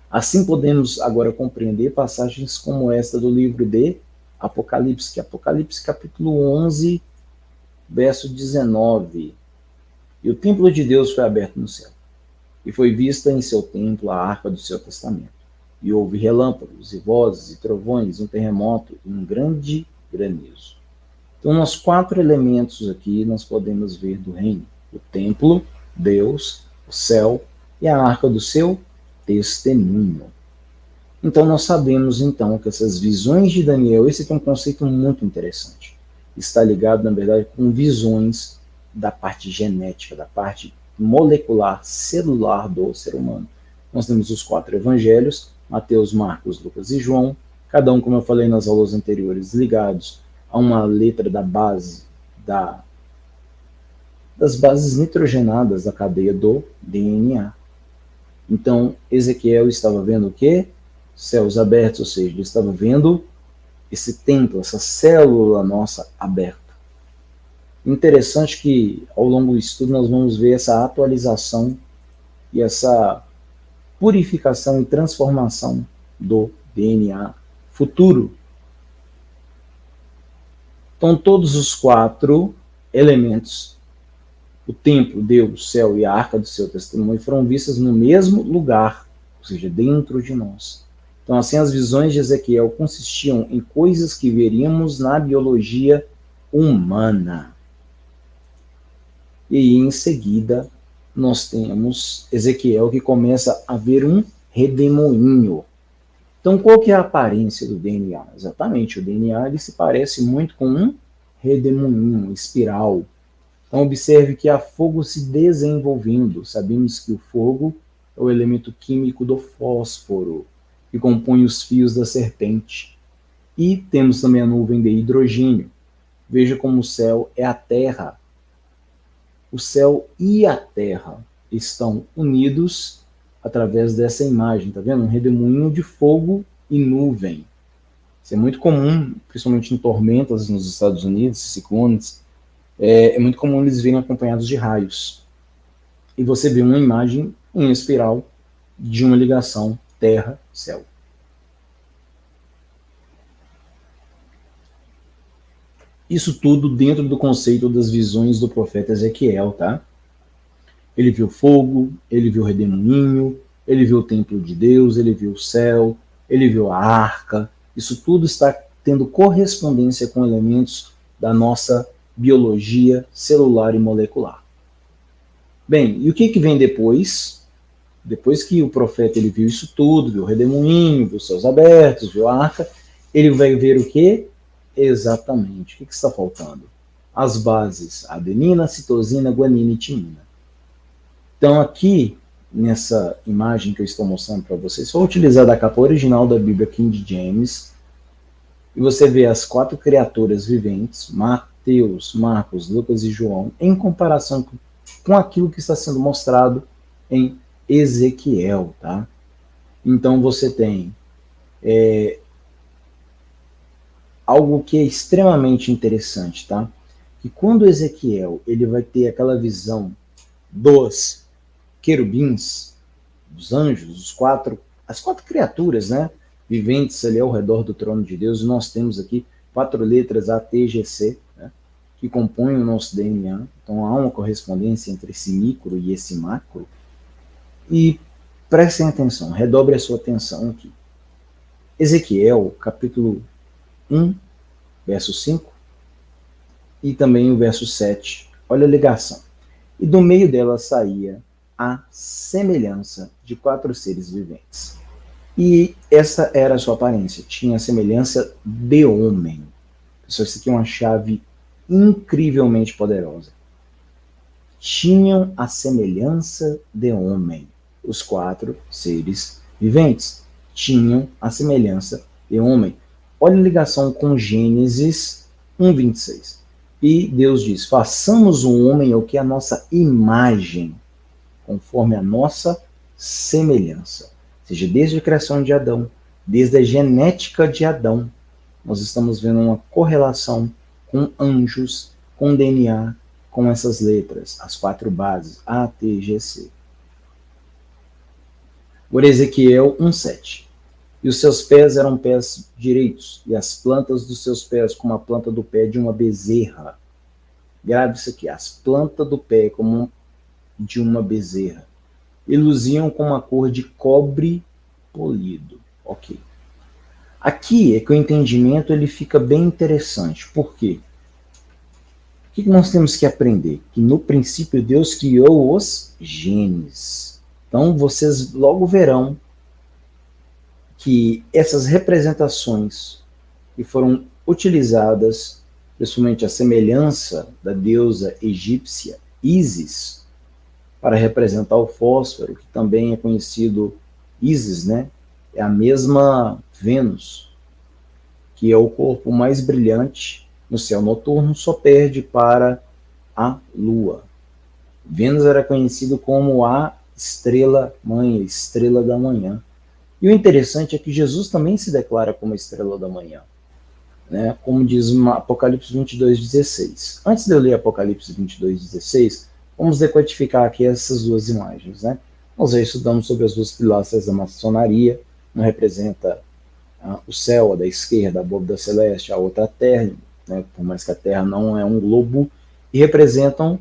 Assim podemos agora compreender passagens como esta do livro de Apocalipse, que é Apocalipse capítulo 11, verso 19. E o templo de Deus foi aberto no céu, e foi vista em seu templo a arca do seu testamento. E houve relâmpagos, e vozes, e trovões, um terremoto, e um grande granizo. Então, nos 4 elementos aqui, nós podemos ver do reino: o templo, Deus, o céu e a arca do seu testemunho. Então nós sabemos então que essas visões de Daniel, esse aqui é um conceito muito interessante, está ligado na verdade com visões da parte genética, da parte molecular, celular do ser humano. Nós temos os 4 evangelhos, Mateus, Marcos, Lucas e João, cada um, como eu falei nas aulas anteriores, ligados a uma letra da base das bases nitrogenadas da cadeia do DNA. Então, Ezequiel estava vendo o quê? Céus abertos, ou seja, ele estava vendo esse templo, essa célula nossa aberta. Interessante que, ao longo do estudo, nós vamos ver essa atualização e essa purificação e transformação do DNA futuro. Então, todos os 4 elementos, o templo, Deus, o céu e a arca do seu testemunho, foram vistas no mesmo lugar, ou seja, dentro de nós. Então, assim, as visões de Ezequiel consistiam em coisas que veríamos na biologia humana. E em seguida, nós temos Ezequiel que começa a ver um redemoinho. Então, qual que é a aparência do DNA? Exatamente, o DNA ele se parece muito com um redemoinho, uma espiral. Então, observe que há fogo se desenvolvendo. Sabemos que o fogo é o elemento químico do fósforo, que compõe os fios da serpente. E temos também a nuvem de hidrogênio. Veja como o céu é a Terra. O céu e a Terra estão unidos através dessa imagem, tá vendo? Um redemoinho de fogo e nuvem. Isso é muito comum, principalmente em tormentas nos Estados Unidos, ciclones. É muito comum eles virem acompanhados de raios. E você vê uma imagem em espiral de uma ligação Terra-céu. Isso tudo dentro do conceito das visões do profeta Ezequiel, tá? Ele viu fogo, ele viu o redemoinho, ele viu o templo de Deus, ele viu o céu, ele viu a arca. Isso tudo está tendo correspondência com elementos da nossa biologia celular e molecular. Bem, e o que vem depois? Depois que o profeta ele viu isso tudo, viu o redemoinho, viu os céus abertos, viu a arca, ele vai ver o que? Exatamente. O que está faltando? As bases, adenina, citosina, guanina e timina. Então aqui, nessa imagem que eu estou mostrando para vocês, foi utilizada a capa original da Bíblia King James, e você vê as 4 criaturas viventes, Mateus, Marcos, Lucas e João, em comparação com aquilo que está sendo mostrado em Ezequiel, tá? Então você tem algo que é extremamente interessante, tá? Que quando Ezequiel ele vai ter aquela visão dos querubins, dos anjos, as 4 criaturas, né? Viventes ali ao redor do trono de Deus, nós temos aqui 4 letras A, T, G, C, né? Que compõem o nosso DNA. Então há uma correspondência entre esse micro e esse macro. E prestem atenção, redobre a sua atenção aqui. Ezequiel, capítulo 1, verso 5, e também o verso 7. Olha a ligação. E do meio dela saía a semelhança de 4 seres viventes. E essa era a sua aparência, tinha a semelhança de homem. Pessoal, isso aqui é uma chave incrivelmente poderosa. Tinham a semelhança de homem. Os 4 seres viventes tinham a semelhança de homem. Olha a ligação com Gênesis 1:26. E Deus diz: façamos o homem o que é a nossa imagem, conforme a nossa semelhança. Ou seja, desde a criação de Adão, desde a genética de Adão, nós estamos vendo uma correlação com anjos, com DNA, com essas letras, as 4 bases, A, T, G, C. Por Ezequiel 1:7. E os seus pés eram pés direitos, e as plantas dos seus pés como a planta do pé de uma bezerra. Grave isso aqui, as plantas do pé como de uma bezerra. E luziam com uma cor de cobre polido. Ok. Aqui é que o entendimento ele fica bem interessante. Por quê? O que nós temos que aprender? Que no princípio Deus criou os genes. Então vocês logo verão que essas representações que foram utilizadas, principalmente a semelhança da deusa egípcia Ísis, para representar o fósforo, que também é conhecido Ísis, né? É a mesma Vênus, que é o corpo mais brilhante no céu noturno, só perde para a Lua. Vênus era conhecido como a estrela mãe, estrela da manhã. E o interessante é que Jesus também se declara como a estrela da manhã, né? Como diz Apocalipse 22:16. Antes de eu ler Apocalipse 22:16, vamos decodificar aqui essas 2 imagens, né? Nós já estudamos sobre as 2 pilastras da maçonaria. Uma representa o céu, a da esquerda, a bóveda celeste, a outra a terra, né? Por mais que a terra não é um globo, e representam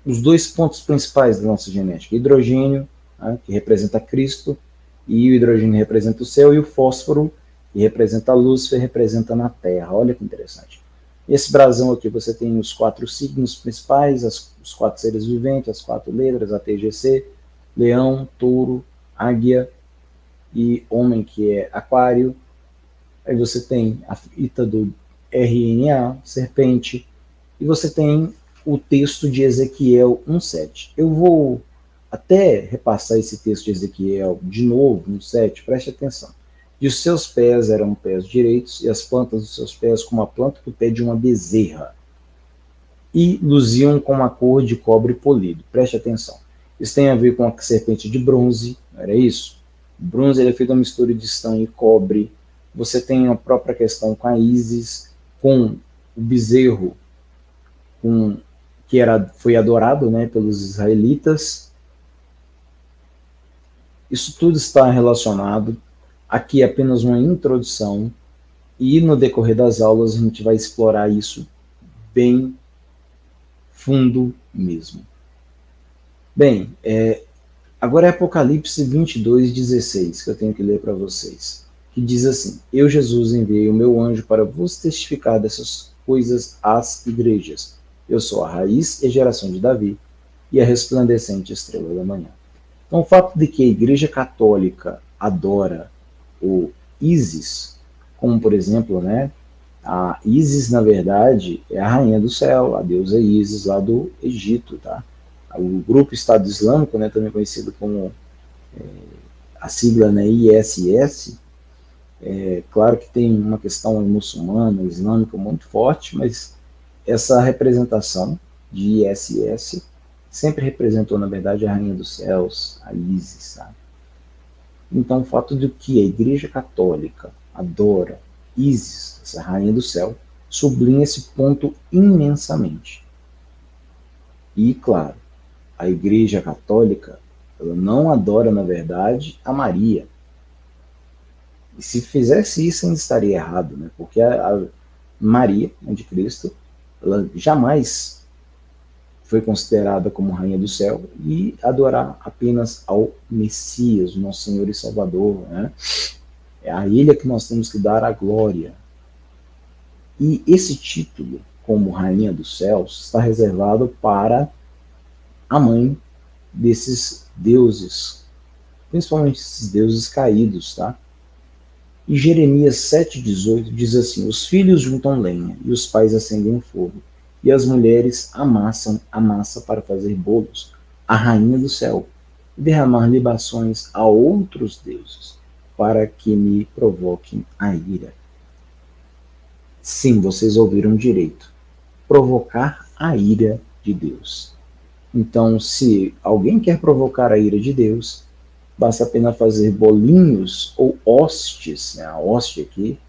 os 2 pontos principais da nossa genética: hidrogênio, né? Que representa Cristo, e o hidrogênio representa o céu, e o fósforo, que representa a luz, representa na Terra. Olha que interessante. Esse brasão aqui você tem os 4 signos principais, os 4 seres viventes, as 4 letras, a TGC, leão, touro, águia e homem, que é aquário. Aí você tem a fita do RNA, serpente, e você tem o texto de Ezequiel 1:7. Eu vou até repassar esse texto de Ezequiel de novo, 1:7, preste atenção. E os seus pés eram pés direitos, e as plantas dos seus pés como a planta do pé de uma bezerra, e luziam com a cor de cobre polido. Preste atenção. Isso tem a ver com a serpente de bronze, não era isso? O bronze ele é feito uma mistura de estanho e cobre. Você tem a própria questão com a Ísis, com o bezerro, com, que foi adorado, né, pelos israelitas. Isso tudo está relacionado. Aqui é apenas uma introdução, e no decorrer das aulas a gente vai explorar isso bem fundo mesmo. Bem, agora é Apocalipse 22:16, que eu tenho que ler para vocês, que diz assim: Eu, Jesus, enviei o meu anjo para vos testificar dessas coisas às igrejas. Eu sou a raiz e a geração de Davi, e a resplandecente estrela da manhã. Então, o fato de que a Igreja Católica adora o Ísis, como por exemplo, né, a Ísis, na verdade, é a rainha do céu, a deusa Ísis lá do Egito, tá? O grupo Estado Islâmico, né, também conhecido como a sigla, né, ISS, claro que tem uma questão muçulmana, islâmica muito forte, mas essa representação de ISS sempre representou, na verdade, a rainha dos céus, a Ísis, sabe? Então, o fato de que a Igreja Católica adora Ísis, essa rainha do céu, sublinha esse ponto imensamente. E, claro, a Igreja Católica ela não adora, na verdade, a Maria. E se fizesse isso, ainda estaria errado, né? Porque a Maria, mãe de Cristo, ela jamais foi considerada como rainha do céu, e adorar apenas ao Messias, o nosso Senhor e Salvador, né? É a Ele que nós temos que dar a glória. E esse título, como Rainha dos Céus, está reservado para a mãe desses deuses, principalmente esses deuses caídos, tá? E Jeremias 7,18 diz assim: Os filhos juntam lenha, e os pais acendem fogo, e as mulheres amassam a massa para fazer bolos, a rainha do céu, e derramar libações a outros deuses, para que me provoquem a ira. Sim, vocês ouviram direito. Provocar a ira de Deus. Então, se alguém quer provocar a ira de Deus, basta apenas fazer bolinhos ou hostes, né? A hoste aqui,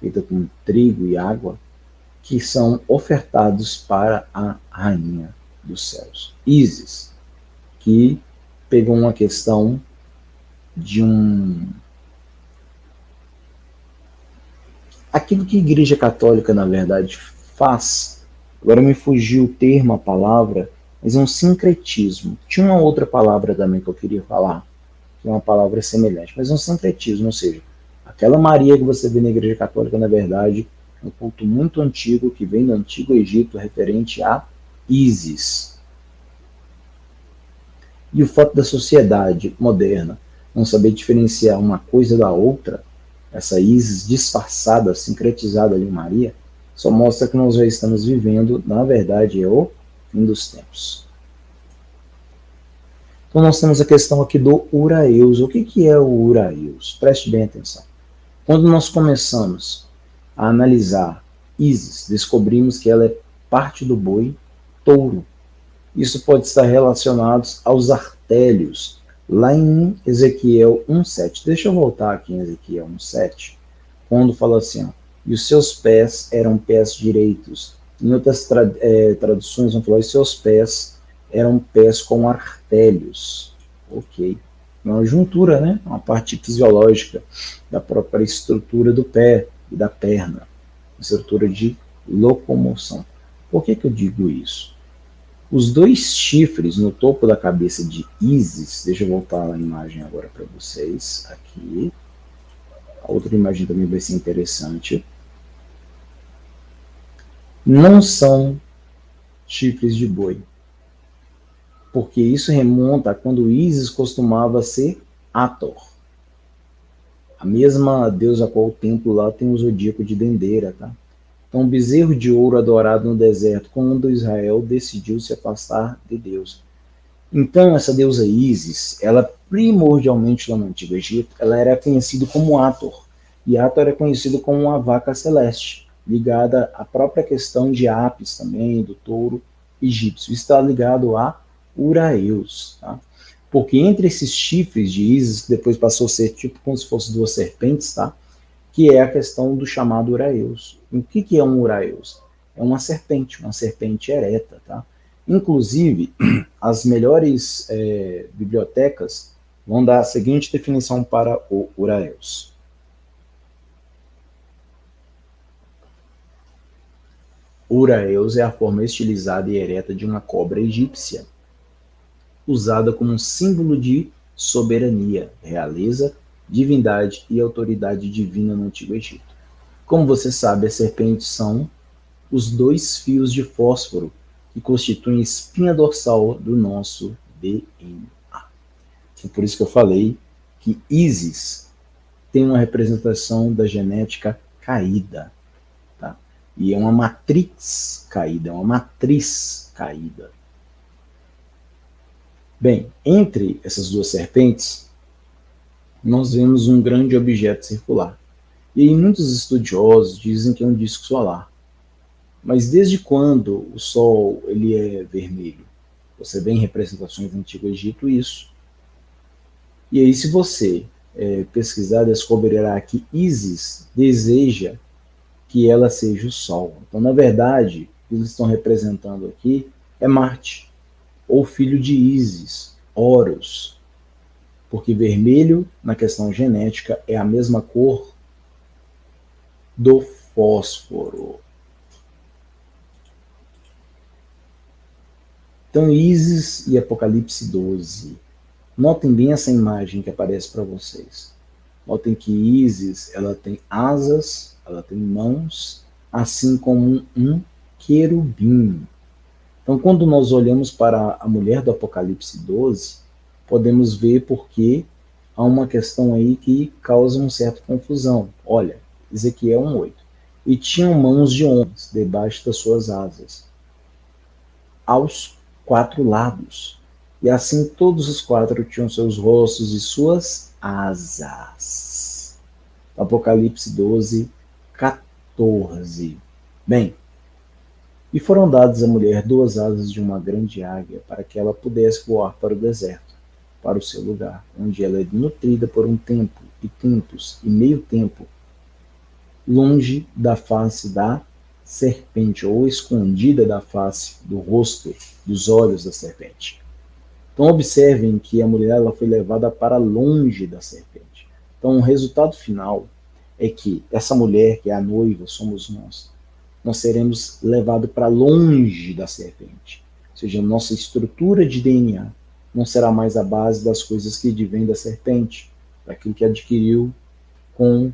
feita com trigo e água, que são ofertados para a rainha dos céus. Ísis, que pegou uma questão de aquilo que a Igreja Católica, na verdade, faz. Agora me fugiu o termo, a palavra, mas é um sincretismo. Tinha uma outra palavra também que eu queria falar, que é uma palavra semelhante, mas é um sincretismo, ou seja, aquela Maria que você vê na Igreja Católica, na verdade, é um culto muito antigo, que vem do Antigo Egito, referente a Ísis. E o fato da sociedade moderna não saber diferenciar uma coisa da outra, essa Ísis disfarçada, sincretizada ali em Maria, só mostra que nós já estamos vivendo, na verdade, é o fim dos tempos. Então nós temos a questão aqui do Uraeus. O que é o Uraeus? Preste bem atenção. Quando nós começamos a analisar Ísis, descobrimos que ela é parte do boi touro. Isso pode estar relacionado aos artélios, lá em Ezequiel 1:7. Deixa eu voltar aqui em Ezequiel 1:7, quando fala assim, ó, e os seus pés eram pés direitos. Em outras traduções vão falar, os seus pés eram pés com artélios. Ok. Uma juntura, né? Uma parte fisiológica da própria estrutura do pé e da perna. Estrutura de locomoção. Por que eu digo isso? Os dois chifres no topo da cabeça de Ísis, deixa eu voltar a imagem agora para vocês, aqui. A outra imagem também vai ser interessante. Não são chifres de boi, porque isso remonta a quando Ísis costumava ser Hathor. A mesma deusa a qual o templo lá tem o zodíaco de Dendera, tá? Então, o bezerro de ouro adorado no deserto, quando Israel decidiu se afastar de Deus. Então, essa deusa Ísis, ela primordialmente lá no Antigo Egito, ela era conhecida como Hathor. E Hathor era conhecido como uma vaca celeste, ligada à própria questão de Apis também, do touro egípcio. Isso está ligado a Uraeus, tá? Porque entre esses chifres de Ísis, que depois passou a ser tipo como se fossem duas serpentes, tá? Que é a questão do chamado Uraeus. O que é um Uraeus? É uma serpente ereta, tá? Inclusive, as melhores bibliotecas vão dar a seguinte definição para o Uraeus. Uraeus é a forma estilizada e ereta de uma cobra egípcia, usada como um símbolo de soberania, realeza, divindade e autoridade divina no Antigo Egito. Como você sabe, as serpentes são os dois fios de fósforo que constituem a espinha dorsal do nosso DNA. É por isso que eu falei que Ísis tem uma representação da genética caída, tá? E é uma matrix caída, é uma matriz caída. Bem, entre essas duas serpentes, nós vemos um grande objeto circular. E aí muitos estudiosos dizem que é um disco solar. Mas desde quando o Sol ele é vermelho? Você vê em representações do Antigo Egito isso. E aí, se você pesquisar, descobrirá que Ísis deseja que ela seja o Sol. Então, na verdade, o que eles estão representando aqui é Marte, ou filho de Ísis, Horus, porque vermelho, na questão genética, é a mesma cor do fósforo. Então, Ísis e Apocalipse 12. Notem bem essa imagem que aparece para vocês. Notem que Ísis, ela tem asas, ela tem mãos, assim como um querubim. Então, quando nós olhamos para a mulher do Apocalipse 12, podemos ver porque há uma questão aí que causa uma certa confusão. Olha, Ezequiel 1:8. E tinham mãos de homens debaixo das suas asas, aos quatro lados. E assim todos os quatro tinham seus rostos e suas asas. Apocalipse 12, 14. Bem, e foram dadas à mulher duas asas de uma grande águia, para que ela pudesse voar para o deserto, para o seu lugar, onde ela é nutrida por um tempo, e tempos, e meio tempo, longe da face da serpente, ou escondida da face, do rosto, dos olhos da serpente. Então observem que a mulher ela foi levada para longe da serpente. Então o resultado final é que essa mulher, que é a noiva, somos nós seremos levados para longe da serpente. Ou seja, nossa estrutura de DNA não será mais a base das coisas que advêm da serpente, daquilo que adquiriu com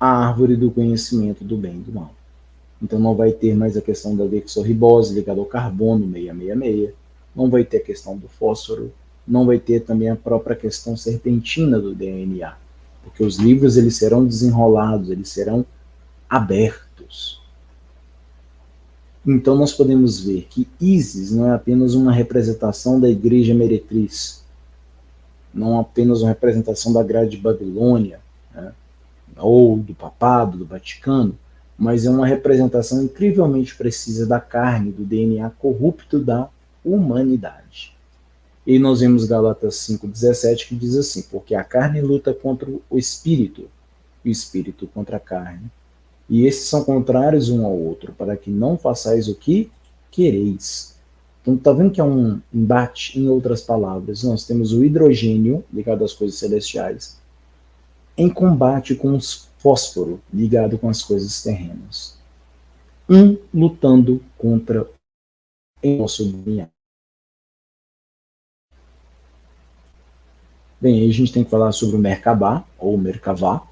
a árvore do conhecimento do bem e do mal. Então não vai ter mais a questão da dexorribose ligada ao carbono 666, não vai ter a questão do fósforo, não vai ter também a própria questão serpentina do DNA, porque os livros eles serão desenrolados, eles serão abertos. Então nós podemos ver que Ísis não é apenas uma representação da igreja meretriz, não apenas uma representação da grade de Babilônia, né, ou do papado, do Vaticano, mas é uma representação incrivelmente precisa da carne, do DNA corrupto da humanidade. E nós vemos Gálatas 5,17 que diz assim, porque a carne luta contra o espírito, e o espírito contra a carne. E esses são contrários um ao outro, para que não façais o que quereis. Então, está vendo que é um embate? Em outras palavras, nós temos o hidrogênio, ligado às coisas celestiais, em combate com o fósforo, ligado com as coisas terrenas. Um lutando contra o nosso DNA. Bem, aí a gente tem que falar sobre o Merkabah, ou Merkavah.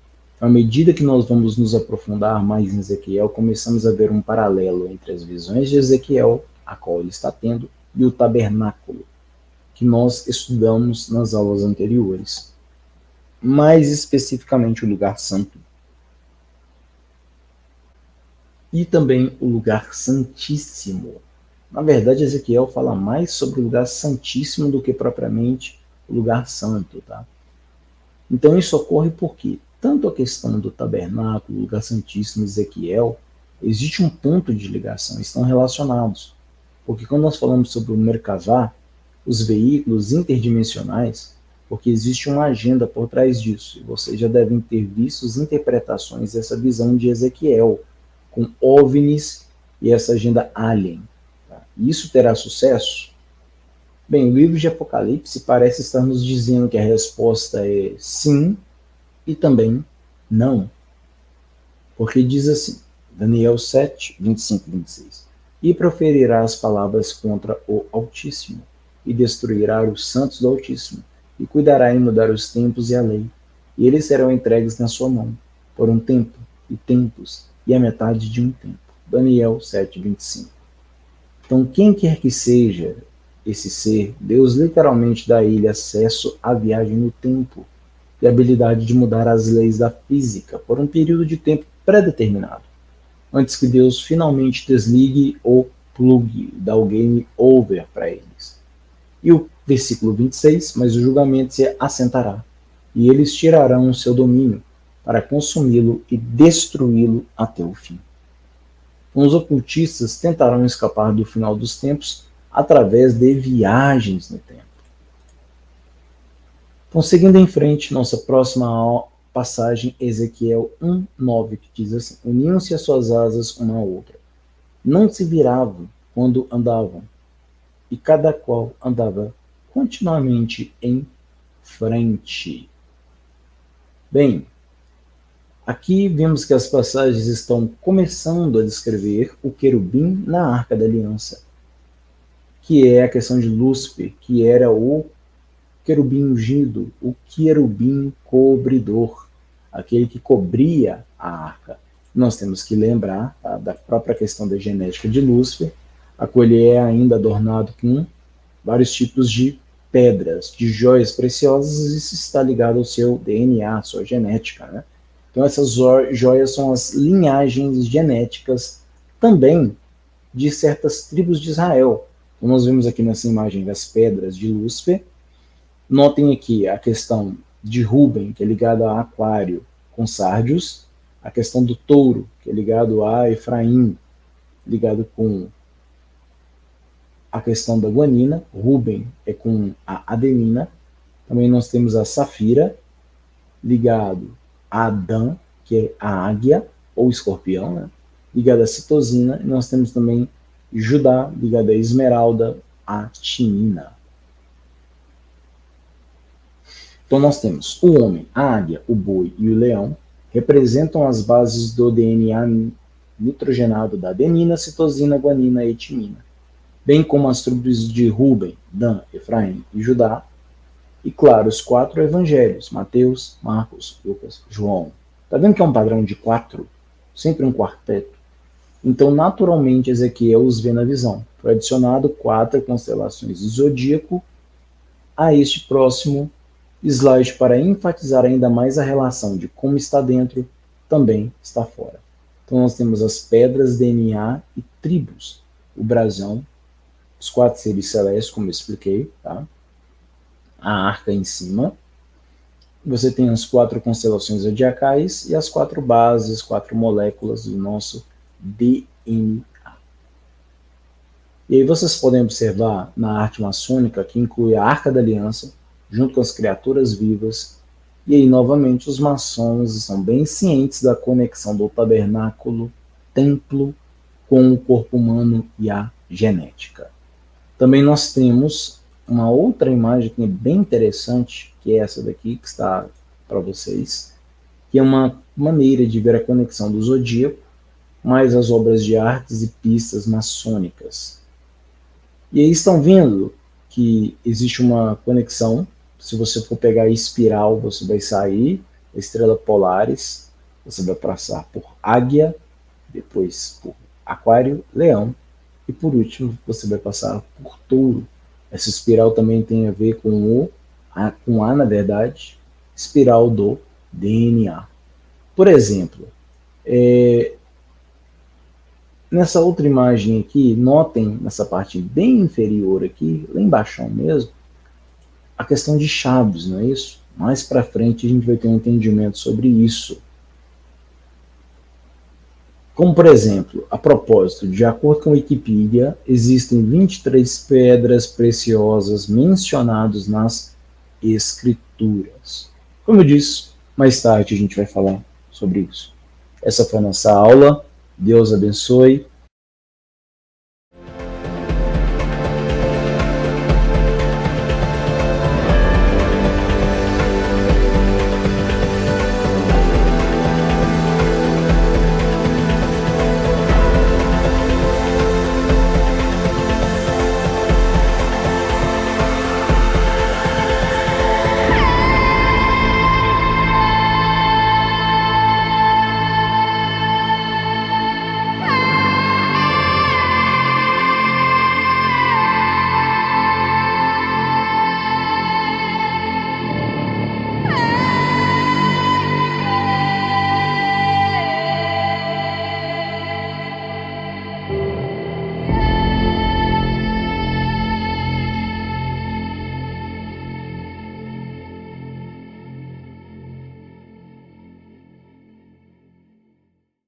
À medida que nós vamos nos aprofundar mais em Ezequiel, começamos a ver um paralelo entre as visões de Ezequiel, a qual ele está tendo, e o tabernáculo, que nós estudamos nas aulas anteriores. mais especificamente o lugar santo. E também o lugar santíssimo. Na verdade, Ezequiel fala mais sobre o lugar santíssimo do que propriamente o lugar santo, tá? Então isso ocorre porque tanto a questão do tabernáculo, o lugar santíssimo e Ezequiel, existe um ponto de ligação, estão relacionados. Porque quando nós falamos sobre o Merkavá, os veículos interdimensionais, porque existe uma agenda por trás disso, e vocês já devem ter visto as interpretações dessa visão de Ezequiel, com OVNIs e essa agenda alien. Tá? Isso terá sucesso? Bem, o livro de Apocalipse parece estar nos dizendo que a resposta é sim e também não. Porque diz assim, Daniel 7, 25 e 26. E proferirá as palavras contra o Altíssimo, e destruirá os santos do Altíssimo, e cuidará em mudar os tempos e a lei. E eles serão entregues na sua mão, por um tempo, e tempos, e a metade de um tempo. Daniel 7, 25. Então, quem quer que seja esse ser, Deus literalmente dá a ele acesso à viagem no tempo e a habilidade de mudar as leis da física por um período de tempo pré-determinado, antes que Deus finalmente desligue o plug, dá o game over para eles. E o versículo 26, mas o julgamento se assentará, e eles tirarão o seu domínio para consumi-lo e destruí-lo até o fim. Os ocultistas tentarão escapar do final dos tempos através de viagens no tempo. Então, seguindo em frente, nossa próxima passagem, Ezequiel 1:9, que diz assim: uniam-se as suas asas uma à outra. Não se viravam quando andavam, e cada qual andava continuamente em frente. Bem, aqui vemos que as passagens estão começando a descrever o querubim na Arca da Aliança, que é a questão de Lúcifer, que era o querubim ungido, o querubim cobridor, aquele que cobria a arca. Nós temos que lembrar, tá, da própria questão da genética de Lúcifer, a qual ele é ainda adornado com vários tipos de pedras, de joias preciosas, e isso está ligado ao seu DNA, à sua genética. Né? Então essas joias são as linhagens genéticas também de certas tribos de Israel. Então nós vemos aqui nessa imagem das pedras de Lúcifer. Notem aqui a questão de Ruben, que é ligado a Aquário, com Sardius, a questão do Touro, que é ligado a Efraim, ligado com a questão da guanina. Ruben é com a adenina. Também nós temos a Safira, ligado a Adã, que é a águia, ou escorpião, né? Ligado a citosina. E nós temos também Judá, ligado a esmeralda, a timina. Então nós temos o homem, a águia, o boi e o leão, representam as bases do DNA nitrogenado da adenina, citosina, guanina e timina, bem como as tribos de Ruben, Dan, Efraim e Judá, e claro, os 4 evangelhos, Mateus, Marcos, Lucas, João. Está vendo que é um padrão de 4? Sempre um quarteto. Então, naturalmente, Ezequiel os vê na visão. Foi adicionado 4 constelações do zodíaco a este próximo slide para enfatizar ainda mais a relação de como está dentro, também está fora. Então nós temos as pedras, DNA e tribos, o brasão, os 4 seres celestes, como eu expliquei, tá? A arca em cima. Você tem as 4 constelações zodiacais e as 4 bases, 4 moléculas do nosso DNA. E aí vocês podem observar na arte maçônica que inclui a Arca da Aliança, junto com as criaturas vivas, e aí novamente os maçons estão bem cientes da conexão do tabernáculo, templo, com o corpo humano e a genética. Também nós temos uma outra imagem que é bem interessante, que é essa daqui, que está para vocês, que é uma maneira de ver a conexão do zodíaco, mais as obras de artes e pistas maçônicas. E aí estão vendo que existe uma conexão. Se você for pegar a espiral, você vai sair da estrela Polaris, você vai passar por Águia, depois por Aquário, Leão, e por último você vai passar por Touro. Essa espiral também tem a ver com com A, na verdade, espiral do DNA. Por exemplo, nessa outra imagem aqui, notem nessa parte bem inferior aqui, lá embaixo mesmo, a questão de chaves, não é isso? Mais para frente a gente vai ter um entendimento sobre isso. Como, por exemplo, a propósito, de acordo com a Wikipedia, existem 23 pedras preciosas mencionadas nas Escrituras. Como eu disse, mais tarde a gente vai falar sobre isso. Essa foi a nossa aula. Deus abençoe.